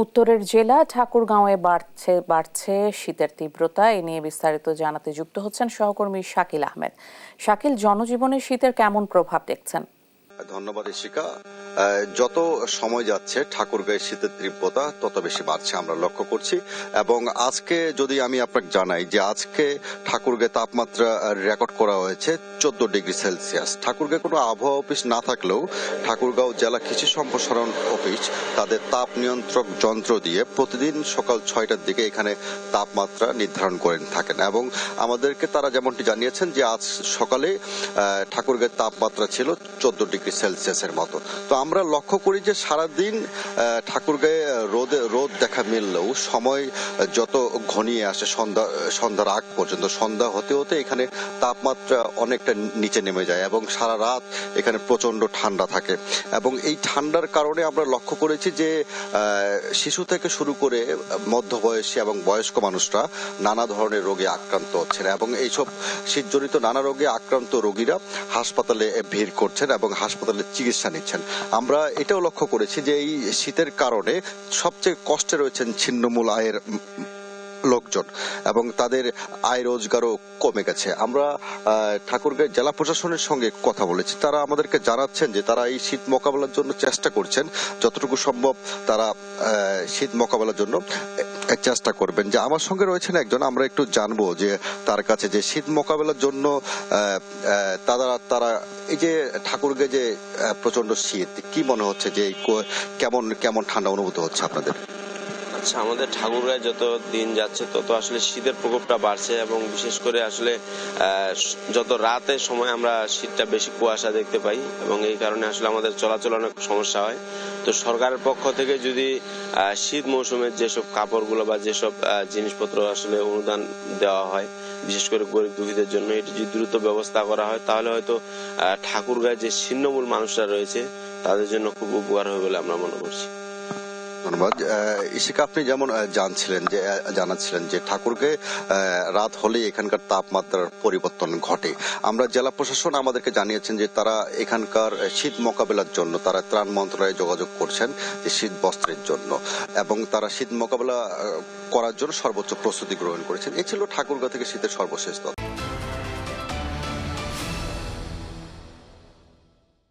উত্তরের জেলা ঠাকুরগাঁওয়ে বাড়ছে শীতের তীব্রতা। এ নিয়ে বিস্তারিত জানাতে যুক্ত হচ্ছেন সহকর্মী শাকিল আহমেদ। শাকিল, জনজীবনে শীতের কেমন প্রভাব দেখছেন? ধন্যবাদ ইশিকা। যত সময় যাচ্ছে ঠাকুরগাঁয়ের শীতের তীব্রতা তত বেশি বাড়ছে আমরা লক্ষ্য করছি। এবং আজকে যদি আমি আপনাকে জানাই যে আজকে ঠাকুরগাঁয়ে তাপমাত্রা রেকর্ড করা হয়েছে 14 ডিগ্রি সেলসিয়াস। ঠাকুরগাঁয়ে কোনো আবহাওয়া অফিস না থাকলেও ঠাকুরগাঁও জেলা কৃষি সম্প্রসারণ অফিস তাদের তাপ নিয়ন্ত্রক যন্ত্র দিয়ে প্রতিদিন সকাল 6টার দিকে এখানে তাপমাত্রা নির্ধারণ করে থাকেন এবং আমাদেরকে তারা যেমনটি জানিয়েছেন যে আজ সকালে ঠাকুরগাঁয়ের তাপমাত্রা ছিল 14 ডিগ্রি সেলসিয়াসের মতো। তো আমরা লক্ষ্য করি যে সারাদিন ঠাকুরগাঁয়ে রোদ দেখা মিললেও সময় যত ঘনিয়ে আসে সন্ধ্যার আগ পর্যন্ত, সন্ধ্যা হতে হতে এখানে তাপমাত্রা অনেকটা নিচে নেমে যায় এবং সারা রাত এখানে প্রচন্ড ঠান্ডা থাকে। এবং এই ঠান্ডার কারণে আমরা লক্ষ্য করেছি যে শিশু থেকে শুরু করে মধ্যবয়সী এবং বয়স্ক মানুষরা নানা ধরনের রোগে আক্রান্ত হচ্ছেন এবং এইসব শীতজনিত নানা রোগে আক্রান্ত রোগীরা হাসপাতালে ভিড় করছেন এবং হাসপাতালে চিকিৎসা নিচ্ছেন। আমরা এটাও লক্ষ্য করেছি যে এই শীতের কারণে সবচেয়ে কষ্টে রয়েছেন ছিন্নমূল আয়ের লোকজন এবং তাদের আয় রোজগারও কমে গেছে। আমরা ঠাকুরগাঁও জেলা প্রশাসনের সঙ্গে কথা বলেছি, তারা আমাদেরকে জানাচ্ছেন যে তারা এই শীত মোকাবেলার জন্য চেষ্টা করছেন, যতটুকু সম্ভব তারা শীত মোকাবেলার জন্য চেষ্টা করবেন। যে আমার সঙ্গে রয়েছেন একজন, আমরা একটু জানবো যে তার কাছে যে শীত মোকাবেলার জন্য তারা এই যে ঠাকুরগাঁয়ে যে প্রচন্ড শীত, কি মনে হচ্ছে যে কেমন কেমন ঠান্ডা অনুভূত হচ্ছে আপনাদের? আচ্ছা, আমাদের ঠাকুরগাঁয়ে যত দিন যাচ্ছে তত আসলে শীতের প্রকোপটা বাড়ছে এবং বিশেষ করে আসলে যত রাতের সময় আমরা শীতটা বেশি কুয়াশা দেখতে পাই এবং এই কারণে আসলে আমাদের চলাচল অনেক সমস্যা হয়। তো সরকারের পক্ষ থেকে যদি শীত মৌসুমের যেসব কাপড়গুলো বা যেসব জিনিসপত্র আসলে অনুদান দেওয়া হয়, বিশেষ করে গরিব দুঃখীদের জন্য, এটি যদি দ্রুত ব্যবস্থা করা হয় তাহলে হয়তো ঠাকুরগাঁয়ে যে ছিন্নমূল মানুষরা রয়েছে তাদের জন্য খুব উপকার হবে বলে আমরা মনে করছি। ধন্যবাদ ইশিকা। আপনি যেমন জানাচ্ছিলেন যে ঠাকুরগাঁয়ে রাত হলেই এখানকার তাপমাত্রার পরিবর্তন ঘটে। আমরা জেলা প্রশাসন আমাদেরকে জানিয়েছেন যে তারা এখানকার শীত মোকাবেলার জন্য তারা ত্রাণ মন্ত্রণালয়ে যোগাযোগ করছেন যে শীত বস্ত্রের জন্য এবং তারা শীত মোকাবেলা করার জন্য সর্বোচ্চ প্রস্তুতি গ্রহণ করেছেন। এই ছিল ঠাকুরগাঁও থেকে শীতের সর্বশেষ তথ্য।